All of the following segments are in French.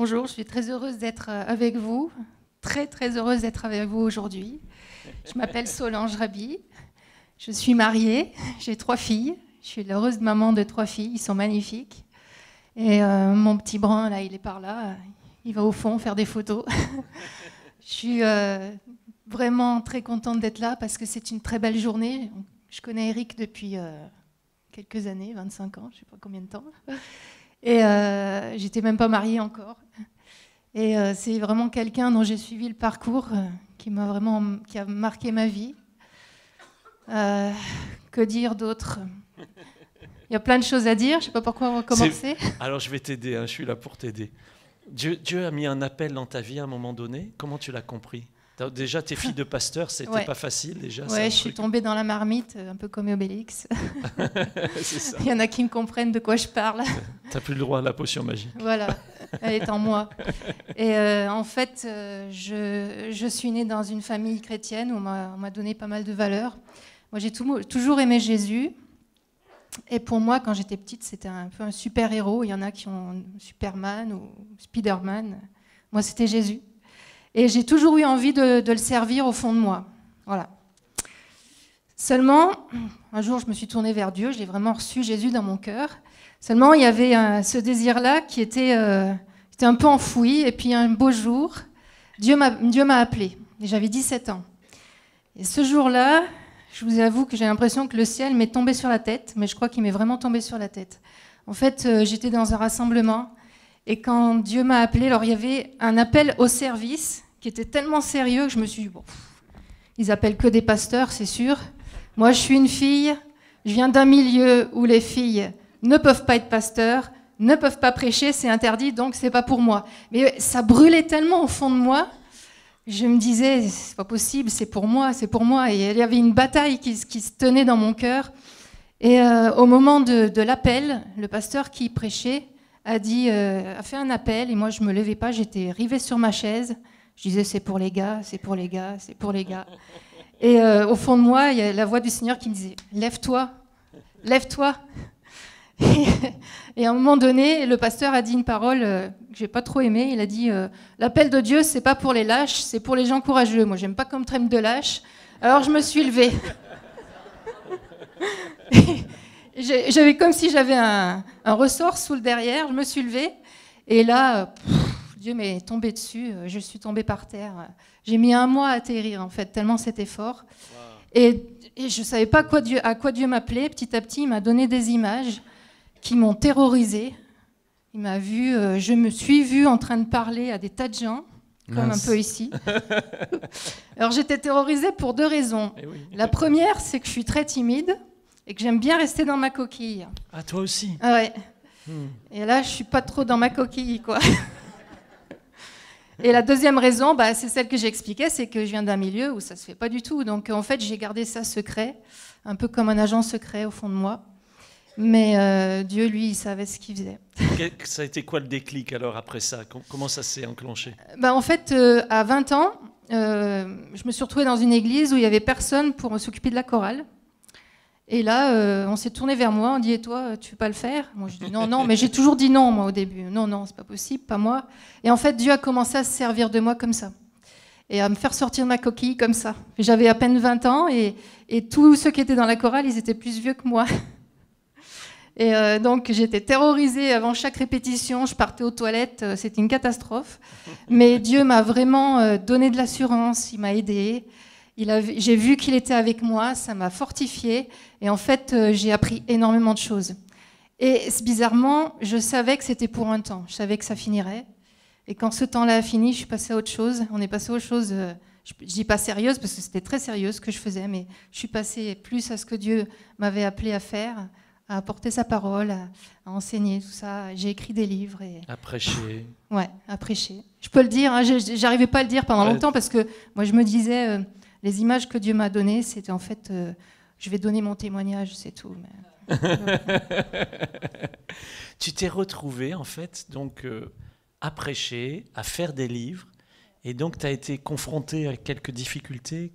bonjour, je suis très heureuse d'être avec vous, très heureuse d'être avec vous aujourd'hui. Je m'appelle Solange Raby, je suis mariée, j'ai 3 filles, je suis l'heureuse maman de 3 filles, ils sont magnifiques. Et mon petit brun, là, il est par là, il va au fond faire des photos. Je suis vraiment très contente d'être là parce que c'est une très belle journée. Je connais Eric depuis quelques années, 25 ans, je ne sais pas combien de temps. Et j'étais même pas mariée encore. Et c'est vraiment quelqu'un dont j'ai suivi le parcours qui a marqué ma vie. Que dire d'autre? Il y a plein de choses à dire, je ne sais pas par quoi on va commencer. Alors je vais t'aider, hein, je suis là pour t'aider. Dieu a mis un appel dans ta vie à un moment donné. Comment tu l'as compris? Déjà, t'es fille de pasteur, c'était pas facile déjà. Ouais, je suis tombée dans la marmite, un peu comme Obélix. C'est ça. Il y en a qui me comprennent de quoi je parle. T'as plus le droit à la potion magique. Voilà, elle est en moi. Et en fait, je suis née dans une famille chrétienne où on m'a donné pas mal de valeurs. Moi, j'ai toujours aimé Jésus. Et pour moi, quand j'étais petite, c'était un peu un super-héros. Il y en a qui ont Superman ou Spider-Man. Moi, c'était Jésus. Et j'ai toujours eu envie de le servir au fond de moi. Voilà. Seulement, un jour, je me suis tournée vers Dieu. J'ai vraiment reçu Jésus dans mon cœur. Seulement, il y avait ce désir-là qui était un peu enfoui. Et puis, un beau jour, Dieu m'a appelée. Et j'avais 17 ans. Et ce jour-là, je vous avoue que j'ai l'impression que le ciel m'est tombé sur la tête. Mais je crois qu'il m'est vraiment tombé sur la tête. En fait, j'étais dans un rassemblement. Et quand Dieu m'a appelée, alors il y avait un appel au service qui était tellement sérieux que je me suis dit, bon, ils appellent que des pasteurs, c'est sûr. Moi, je suis une fille, je viens d'un milieu où les filles ne peuvent pas être pasteurs, ne peuvent pas prêcher, c'est interdit, donc c'est pas pour moi. Mais ça brûlait tellement au fond de moi, je me disais, c'est pas possible, c'est pour moi, c'est pour moi. Et il y avait une bataille qui se tenait dans mon cœur. Et au moment de l'appel, le pasteur qui prêchait a fait un appel, et moi je me levais pas, j'étais rivée sur ma chaise. Je disais, c'est pour les gars, c'est pour les gars, c'est pour les gars. Et au fond de moi, il y a la voix du Seigneur qui me disait, lève-toi, lève-toi. Et à un moment donné, le pasteur a dit une parole que j'ai pas trop aimée. Il a dit, l'appel de Dieu, c'est pas pour les lâches, c'est pour les gens courageux. Moi, j'aime pas comme traîne de lâche. Alors je me suis levée. J'avais comme si j'avais un ressort sous le derrière. Je me suis levée. Et là... Dieu m'est tombé dessus, je suis tombée par terre. J'ai mis 1 mois à atterrir, en fait, tellement c'était fort. Wow. Et je ne savais pas à quoi Dieu m'appelait. Petit à petit, il m'a donné des images qui m'ont terrorisée. Il m'a vu, je me suis vue en train de parler à des tas de gens, comme un peu ici. Alors j'étais terrorisée pour 2 raisons. Oui. La première, c'est que je suis très timide et que j'aime bien rester dans ma coquille. Ah, toi aussi? Ah ouais. Et là, je ne suis pas trop dans ma coquille, quoi. Et la deuxième raison, c'est celle que j'ai expliquée, c'est que je viens d'un milieu où ça ne se fait pas du tout. Donc en fait, j'ai gardé ça secret, un peu comme un agent secret au fond de moi. Mais Dieu, lui, il savait ce qu'il faisait. Ça a été quoi le déclic alors après ça? Comment ça s'est enclenché? En fait, à 20 ans, je me suis retrouvée dans une église où il n'y avait personne pour s'occuper de la chorale. Et là, on s'est tourné vers moi, on dit, et toi, tu veux pas le faire? Moi, je dis non, mais j'ai toujours dit non, moi, au début. Non, c'est pas possible, pas moi. Et en fait, Dieu a commencé à se servir de moi comme ça. Et à me faire sortir de ma coquille comme ça. J'avais à peine 20 ans, et tous ceux qui étaient dans la chorale, ils étaient plus vieux que moi. Et donc, j'étais terrorisée avant chaque répétition, je partais aux toilettes, c'était une catastrophe. Mais Dieu m'a vraiment donné de l'assurance, il m'a aidée. J'ai vu qu'il était avec moi, ça m'a fortifiée. Et en fait, j'ai appris énormément de choses. Et bizarrement, je savais que c'était pour un temps. Je savais que ça finirait. Et quand ce temps-là a fini, je suis passée à autre chose. On est passé à autre chose, je dis pas sérieuse, parce que c'était très sérieux ce que je faisais, mais je suis passée plus à ce que Dieu m'avait appelé à faire, à apporter sa parole, à enseigner, tout ça. J'ai écrit des livres. À prêcher. Ouais, à prêcher. Je peux le dire, hein, j'arrivais pas à le dire pendant longtemps, parce que moi, je me disais... les images que Dieu m'a données, c'était en fait, je vais donner mon témoignage, c'est tout. Mais... Tu t'es retrouvée, en fait, donc, à prêcher, à faire des livres, et donc tu as été confrontée à quelques difficultés,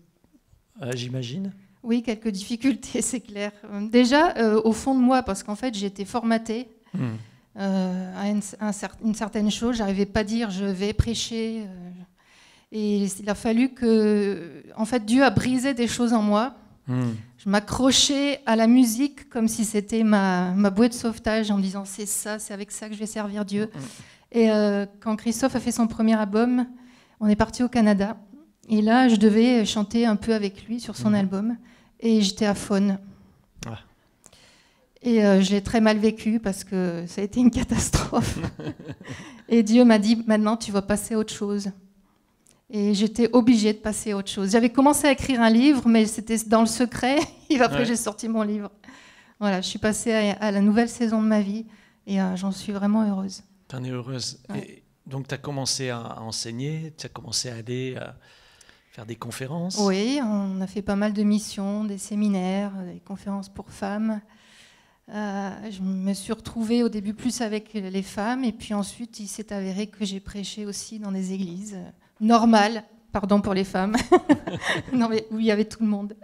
j'imagine? Oui, quelques difficultés, c'est clair. Déjà, au fond de moi, parce qu'en fait, j'ai été formatée une certaine chose. J'arrivais pas à dire je vais prêcher. Et il a fallu que, en fait, Dieu a brisé des choses en moi. Je m'accrochais à la musique comme si c'était ma bouée de sauvetage en me disant c'est ça, c'est avec ça que je vais servir Dieu. Et quand Christophe a fait son premier album, on est parti au Canada. Et là, je devais chanter un peu avec lui sur son album. Et j'étais à faune. Et je l'ai très mal vécu parce que ça a été une catastrophe. Et Dieu m'a dit, maintenant, tu vas passer à autre chose. Et j'étais obligée de passer à autre chose. J'avais commencé à écrire un livre, mais c'était dans le secret. Et après, j'ai sorti mon livre. Voilà, je suis passée à la nouvelle saison de ma vie. Et j'en suis vraiment heureuse. T'en es heureuse. Ouais. Et donc, tu as commencé à enseigner, tu as commencé à aller faire des conférences. Oui, on a fait pas mal de missions, des séminaires, des conférences pour femmes. Je me suis retrouvée au début plus avec les femmes. Et puis ensuite, il s'est avéré que j'ai prêché aussi dans des églises normales, pardon pour les femmes, non, mais où il y avait tout le monde.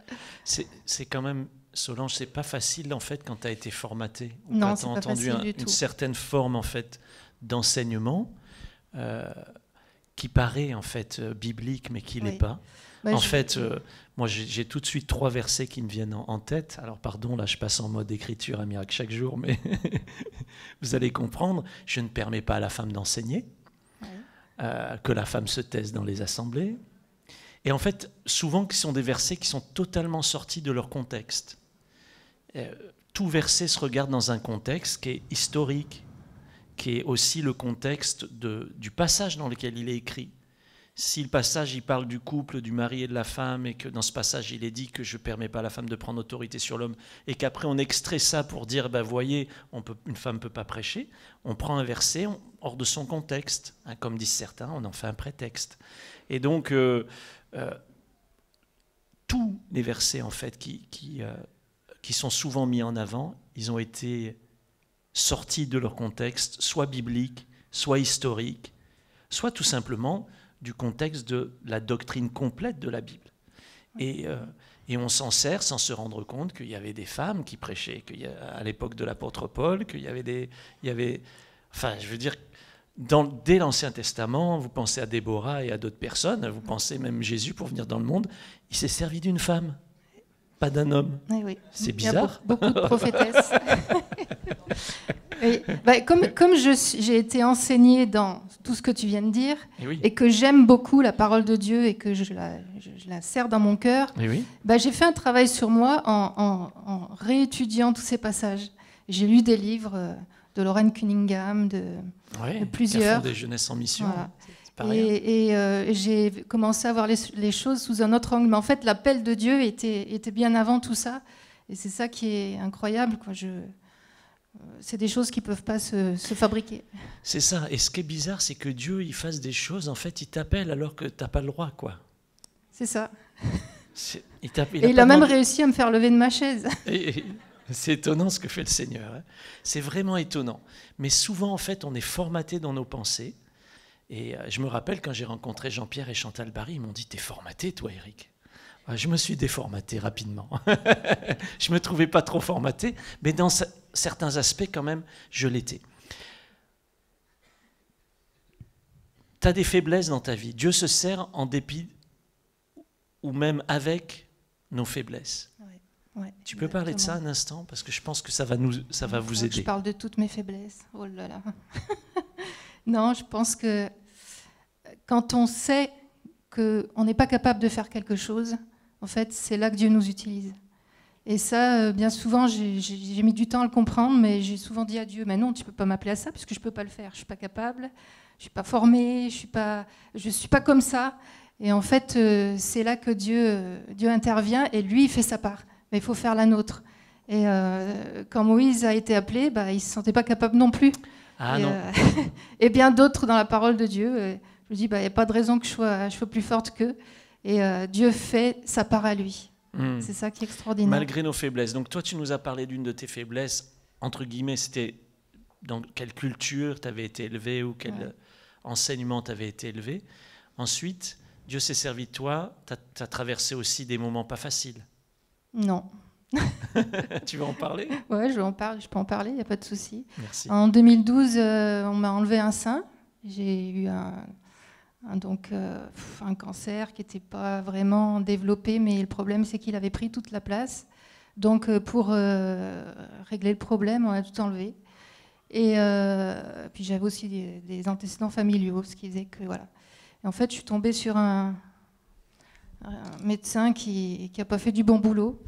C'est quand même... Solange, c'est pas facile en fait quand tu as été formatée ou non, quand tu as entendu une certaine forme en fait d'enseignement qui paraît en fait biblique mais qui l'est pas. En fait, moi j'ai tout de suite 3 versets qui me viennent en tête. Alors pardon, là je passe en mode écriture à miracle chaque jour, mais vous allez comprendre. Je ne permets pas à la femme d'enseigner, que la femme se taise dans les assemblées. Et en fait, souvent, ce sont des versets qui sont totalement sortis de leur contexte. Tout verset se regarde dans un contexte qui est historique, qui est aussi le contexte du passage dans lequel il est écrit. Si le passage il parle du couple, du mari et de la femme, et que dans ce passage il est dit que je ne permets pas à la femme de prendre autorité sur l'homme, et qu'après on extrait ça pour dire, ben voyez, une femme ne peut pas prêcher, on prend un verset hors de son contexte. Hein, comme disent certains, on en fait un prétexte. Et donc, tous les versets en fait qui sont souvent mis en avant, ils ont été sortis de leur contexte, soit biblique, soit historique, soit tout simplement du contexte de la doctrine complète de la Bible. Et on s'en sert sans se rendre compte qu'il y avait des femmes qui prêchaient, à l'époque de l'apôtre Paul, qu'il y avait, enfin, je veux dire, dès l'Ancien Testament, vous pensez à Déborah et à d'autres personnes, vous pensez même Jésus pour venir dans le monde, il s'est servi d'une femme, pas d'un homme. Oui. C'est bizarre. Il y a beaucoup de prophétesses. Comme j'ai été enseignée dans tout ce que tu viens de dire, et que j'aime beaucoup la parole de Dieu et que je la serre dans mon cœur, j'ai fait un travail sur moi en réétudiant tous ces passages. J'ai lu des livres de Lauren Cunningham, de plusieurs. Des jeunesses en mission. Voilà. Et j'ai commencé à voir les choses sous un autre angle. Mais en fait, l'appel de Dieu était bien avant tout ça. Et c'est ça qui est incroyable, quoi. C'est des choses qui ne peuvent pas se fabriquer. C'est ça. Et ce qui est bizarre, c'est que Dieu, il fasse des choses, en fait, il t'appelle alors que tu n'as pas le droit, quoi. C'est ça. Il a même réussi à me faire lever de ma chaise. C'est étonnant ce que fait le Seigneur. Hein. C'est vraiment étonnant. Mais souvent, en fait, on est formaté dans nos pensées. Et je me rappelle quand j'ai rencontré Jean-Pierre et Chantal Barry, ils m'ont dit « T'es formaté, toi, Eric ?» Je me suis déformaté rapidement. Je ne me trouvais pas trop formaté, mais dans certains aspects, quand même, je l'étais. Tu as des faiblesses dans ta vie. Dieu se sert en dépit ou même avec nos faiblesses. Ouais, tu peux parler de ça un instant? Parce que je pense que ça va vous aider. Je parle de toutes mes faiblesses. Oh là là. Non, je pense que quand on sait qu'on n'est pas capable de faire quelque chose, en fait, c'est là que Dieu nous utilise. Et ça, bien souvent, j'ai mis du temps à le comprendre, mais j'ai souvent dit à Dieu, mais non, tu ne peux pas m'appeler à ça, parce que je ne peux pas le faire. Je ne suis pas capable, je ne suis pas formée, je suis pas comme ça. Et en fait, c'est là que Dieu intervient, et lui, il fait sa part. Mais il faut faire la nôtre. Et quand Moïse a été appelé, il ne se sentait pas capable non plus. Et bien d'autres dans la parole de Dieu. Je me dis, il n'y a pas de raison que je sois plus forte qu'eux. Et Dieu fait sa part à lui. C'est ça qui est extraordinaire. Malgré nos faiblesses. Donc toi, tu nous as parlé d'une de tes faiblesses. Entre guillemets, c'était dans quelle culture tu avais été élevé ou quel enseignement tu avais été élevé. Ensuite, Dieu s'est servi de toi. Tu as traversé aussi des moments pas faciles. Non. Tu veux en parler? Ouais, je peux en parler, il n'y a pas de souci. Merci. En 2012, on m'a enlevé un sein. J'ai eu un cancer qui n'était pas vraiment développé, mais le problème, c'est qu'il avait pris toute la place. Donc, pour régler le problème, on a tout enlevé. Et puis, j'avais aussi des antécédents familiaux, ce qui faisait que, voilà. Et en fait, je suis tombée sur un médecin qui n'a pas fait du bon boulot.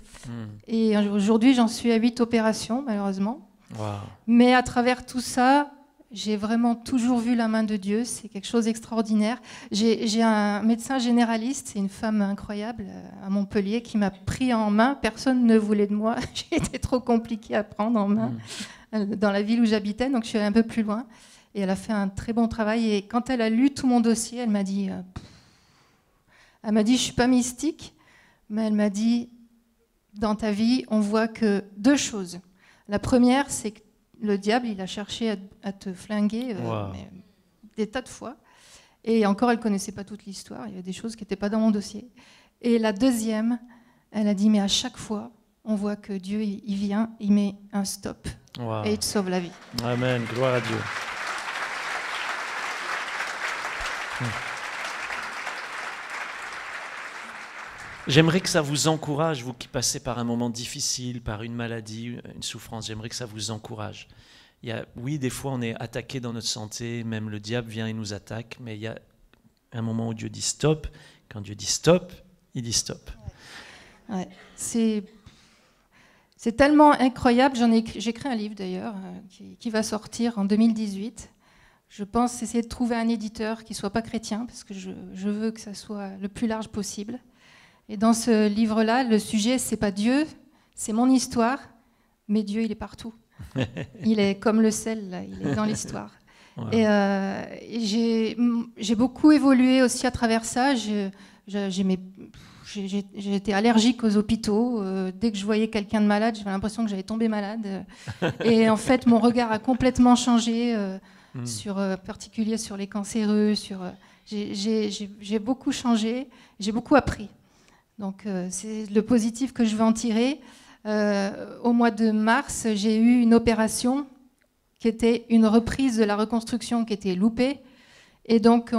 Et aujourd'hui, j'en suis à 8 opérations, malheureusement. Wow. Mais à travers tout ça, j'ai vraiment toujours vu la main de Dieu. C'est quelque chose d'extraordinaire. J'ai un médecin généraliste, c'est une femme incroyable à Montpellier, qui m'a pris en main. Personne ne voulait de moi. J'ai été trop compliquée à prendre en main dans la ville où j'habitais, donc je suis allée un peu plus loin. Et elle a fait un très bon travail. Et quand elle a lu tout mon dossier, elle m'a dit, je ne suis pas mystique, mais elle m'a dit, dans ta vie, on voit que 2 choses. La première, c'est que le diable, il a cherché à te flinguer mais des tas de fois. Et encore, elle ne connaissait pas toute l'histoire. Il y avait des choses qui n'étaient pas dans mon dossier. Et la deuxième, elle a dit, mais à chaque fois, on voit que Dieu, il vient, il met un stop. Wow. Et il te sauve la vie. Amen, gloire à Dieu. J'aimerais que ça vous encourage, vous qui passez par un moment difficile, par une maladie, une souffrance, j'aimerais que ça vous encourage. Oui, des fois on est attaqué dans notre santé, même le diable vient et nous attaque, mais il y a un moment où Dieu dit stop. Quand Dieu dit stop, il dit stop. Ouais. C'est tellement incroyable, j'ai écrit un livre d'ailleurs, qui va sortir en 2018. Je pense essayer de trouver un éditeur qui ne soit pas chrétien, parce que je veux que ça soit le plus large possible. Et dans ce livre-là, le sujet, c'est pas Dieu, c'est mon histoire, mais Dieu, il est partout. Il est comme le sel, là, il est dans l'histoire. Wow. Et j'ai beaucoup évolué aussi à travers ça. J'étais allergique aux hôpitaux. Dès que je voyais quelqu'un de malade, j'avais l'impression que j'allais tomber malade. Et en fait, mon regard a complètement changé, particulier sur les cancéreux. J'ai beaucoup changé, j'ai beaucoup appris. Donc c'est le positif que je veux en tirer. Au mois de mars, j'ai eu une opération qui était une reprise de la reconstruction qui était loupée. Et donc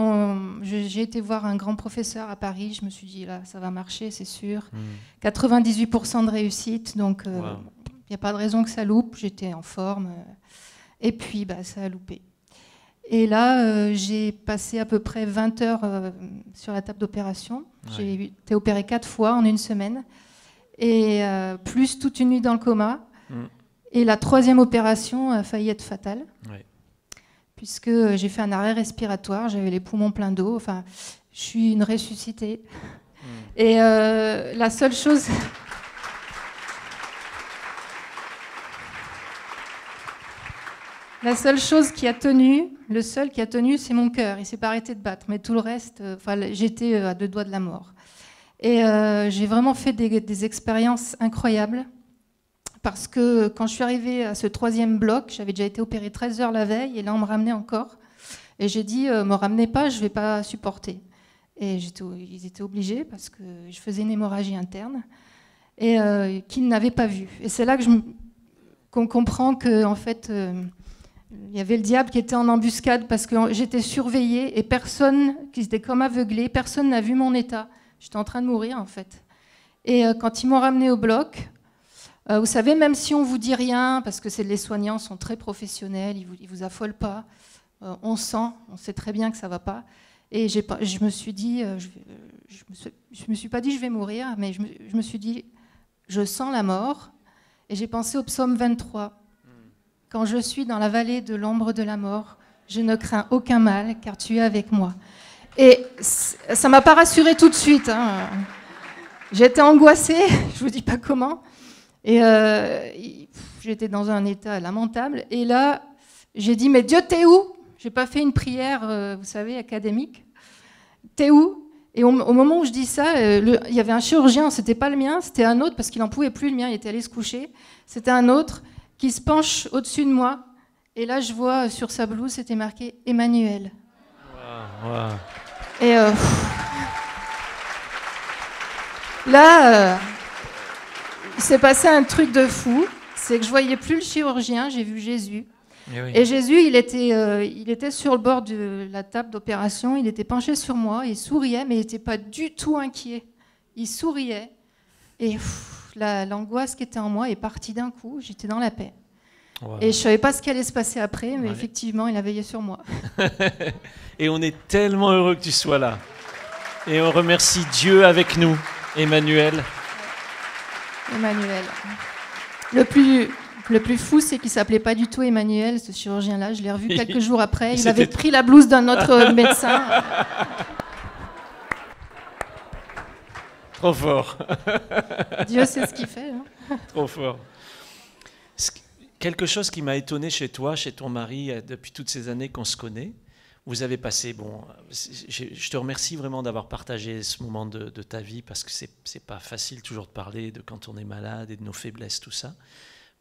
j'ai été voir un grand professeur à Paris. Je me suis dit, là, ça va marcher, c'est sûr. 98% de réussite, donc il n'y a pas de raison que ça loupe. J'étais en forme. Et puis, ça a loupé. Et là, j'ai passé à peu près 20 heures sur la table d'opération. Ouais. J'ai été opérée 4 fois en une semaine, et plus toute une nuit dans le coma. Et la 3e opération a failli être fatale, puisque j'ai fait un arrêt respiratoire, j'avais les poumons pleins d'eau. Enfin, je suis une ressuscitée. Et la seule chose... La seule chose qui a tenu, le seul qui a tenu, c'est mon cœur. Il ne s'est pas arrêté de battre, mais tout le reste, j'étais à 2 doigts de la mort. Et j'ai vraiment fait des expériences incroyables, parce que quand je suis arrivée à ce 3e bloc, j'avais déjà été opérée 13 heures la veille, et là on me ramenait encore. Et j'ai dit, me ramenez pas, je ne vais pas supporter. Et ils étaient obligés, parce que je faisais une hémorragie interne, et qu'ils n'avaient pas vu. Et c'est là qu'on comprend que, en fait... il y avait le diable qui était en embuscade parce que j'étais surveillée et personne, qui était comme aveuglé, personne n'a vu mon état. J'étais en train de mourir en fait. Et quand ils m'ont ramenée au bloc, vous savez, même si on ne vous dit rien, parce que les soignants sont très professionnels, ils vous affolent pas, on sent, on sait très bien que ça ne va pas. Et je me suis dit, je me suis pas dit je vais mourir, mais je me suis dit, je sens la mort. Et j'ai pensé au psaume 23. Quand je suis dans la vallée de l'ombre de la mort, je ne crains aucun mal, car tu es avec moi. Et ça ne m'a pas rassurée tout de suite. Hein. J'étais angoissée, je ne vous dis pas comment. Et j'étais dans un état lamentable. Et là, j'ai dit, mais Dieu, t'es où? Je n'ai pas fait une prière, vous savez, académique. T'es où? Et au moment où je dis ça, il y avait un chirurgien, ce n'était pas le mien, c'était un autre, parce qu'il n'en pouvait plus, le mien, il était allé se coucher. C'était un autre qui se penche au-dessus de moi. Et là, je vois sur sa blouse, c'était marqué Emmanuel. Wow, wow. Et là, il s'est passé un truc de fou, c'est que je voyais plus le chirurgien, j'ai vu Jésus. Et Jésus, il était sur le bord de la table d'opération, il était penché sur moi, il souriait, mais il n'était pas du tout inquiet. Il souriait, et l'angoisse qui était en moi est partie d'un coup, j'étais dans la paix. Wow. Et je ne savais pas ce qui allait se passer après, mais effectivement, il a veillé sur moi. Et on est tellement heureux que tu sois là. Et on remercie Dieu avec nous, Emmanuel. Emmanuel. Le plus fou, c'est qu'il ne s'appelait pas du tout Emmanuel, ce chirurgien-là. Je l'ai revu quelques jours après. Il avait pris la blouse d'un autre médecin. Trop fort. Dieu sait ce qu'il fait. Hein. Trop fort. Quelque chose qui m'a étonné chez toi, chez ton mari, depuis toutes ces années qu'on se connaît. Vous avez passé, je te remercie vraiment d'avoir partagé ce moment de ta vie, parce que c'est pas facile toujours de parler de quand on est malade et de nos faiblesses, tout ça.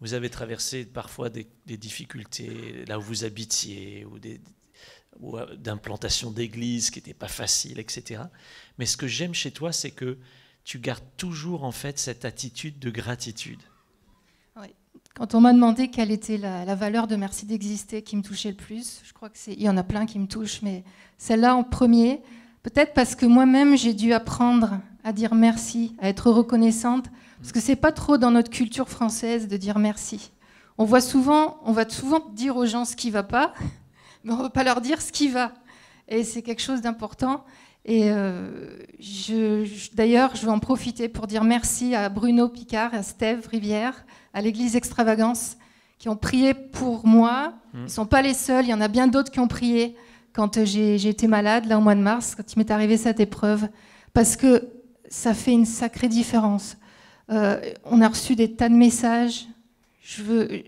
Vous avez traversé parfois des difficultés là où vous habitiez, ou d'implantation d'église qui n'était pas facile, etc. Mais ce que j'aime chez toi, c'est que tu gardes toujours en fait cette attitude de gratitude. Oui. Quand on m'a demandé quelle était la valeur de merci d'exister qui me touchait le plus, je crois qu'il y en a plein qui me touchent, mais celle-là en premier, peut-être parce que moi-même j'ai dû apprendre à dire merci, à être reconnaissante, parce que c'est pas trop dans notre culture française de dire merci. On va souvent dire aux gens ce qui va pas, mais on ne veut pas leur dire ce qui va. Et c'est quelque chose d'important. Et d'ailleurs, je veux en profiter pour dire merci à Bruno Picard, à Steve Rivière, à l'Église Extravagance, qui ont prié pour moi. Ils ne sont pas les seuls, il y en a bien d'autres qui ont prié quand j'ai été malade, là au mois de mars, quand il m'est arrivé cette épreuve, parce que ça fait une sacrée différence. On a reçu des tas de messages.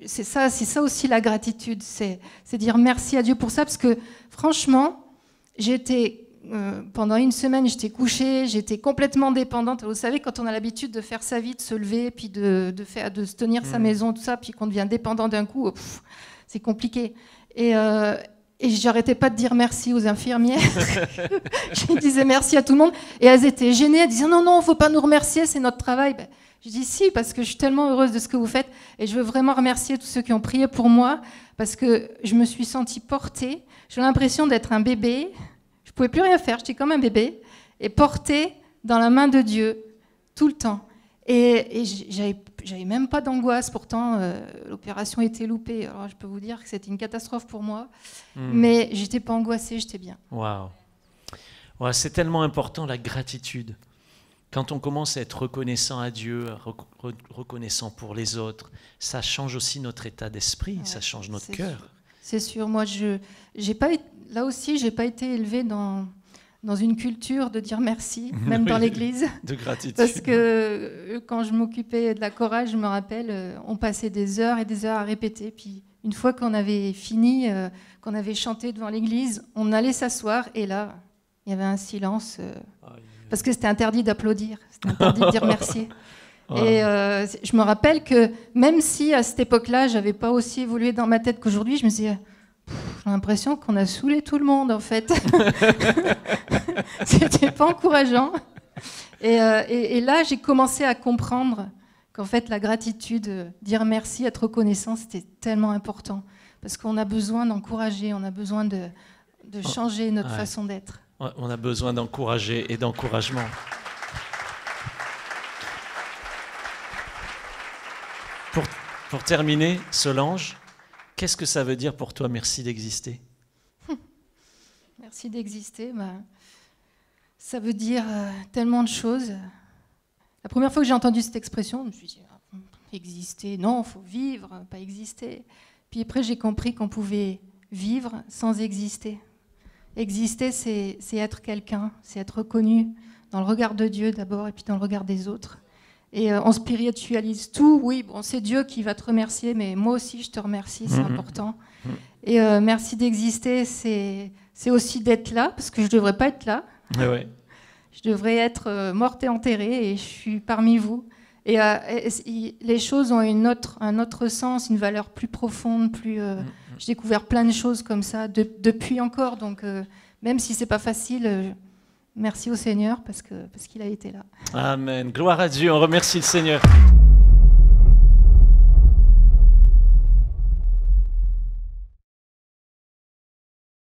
C'est ça aussi la gratitude, c'est dire merci à Dieu pour ça, parce que franchement, pendant une semaine, j'étais couchée, j'étais complètement dépendante. Vous savez, quand on a l'habitude de faire sa vie, de se lever, puis de se tenir sa maison, tout ça, puis qu'on devient dépendant d'un coup, c'est compliqué. Et j'arrêtais pas de dire merci aux infirmières. Je disais merci à tout le monde. Et elles étaient gênées, elles disaient non, il ne faut pas nous remercier, c'est notre travail. Je dis si, parce que je suis tellement heureuse de ce que vous faites. Et je veux vraiment remercier tous ceux qui ont prié pour moi, parce que je me suis sentie portée. J'ai l'impression d'être un bébé. Je ne pouvais plus rien faire, j'étais comme un bébé. Et portée dans la main de Dieu, tout le temps. Et j'avais même pas d'angoisse. Pourtant, l'opération était loupée. Alors, je peux vous dire que c'était une catastrophe pour moi. Mais je n'étais pas angoissée, j'étais bien. Waouh. Ouais, c'est tellement important, la gratitude. Quand on commence à être reconnaissant à Dieu, reconnaissant pour les autres, ça change aussi notre état d'esprit, ça change notre cœur. C'est sûr. Moi, là aussi, je n'ai pas été élevée dans une culture de dire merci, même dans l'église. De gratitude. Parce que quand je m'occupais de la chorale, je me rappelle, on passait des heures et des heures à répéter. Puis une fois qu'on avait fini, qu'on avait chanté devant l'église, on allait s'asseoir et là, il y avait un silence. Parce que c'était interdit d'applaudir, c'était interdit de dire merci. Et je me rappelle que même si à cette époque-là, je n'avais pas aussi évolué dans ma tête qu'aujourd'hui, je me disais, j'ai l'impression qu'on a saoulé tout le monde en fait. C'était pas encourageant. Et là, j'ai commencé à comprendre qu'en fait, la gratitude, dire merci, être reconnaissant, c'était tellement important. Parce qu'on a besoin d'encourager, on a besoin de changer notre façon d'être. On a besoin d'encourager et d'encouragement. Pour terminer, Solange, qu'est-ce que ça veut dire pour toi, merci d'exister ? Merci d'exister, ça veut dire tellement de choses. La première fois que j'ai entendu cette expression, je me suis dit, exister, non, il faut vivre, pas exister. Puis après, j'ai compris qu'on pouvait vivre sans exister. Exister, c'est être quelqu'un, c'est être reconnu dans le regard de Dieu d'abord et puis dans le regard des autres. Et on spiritualise tout. Oui, bon, c'est Dieu qui va te remercier, mais moi aussi je te remercie, c'est important. Et merci d'exister, c'est aussi d'être là, parce que je ne devrais pas être là. Ouais. Je devrais être morte et enterrée, et je suis parmi vous. Et les choses ont un autre sens, une valeur plus profonde, j'ai découvert plein de choses comme ça depuis encore. Donc, même si c'est pas facile, merci au Seigneur parce qu'il a été là. Amen. Gloire à Dieu. On remercie le Seigneur.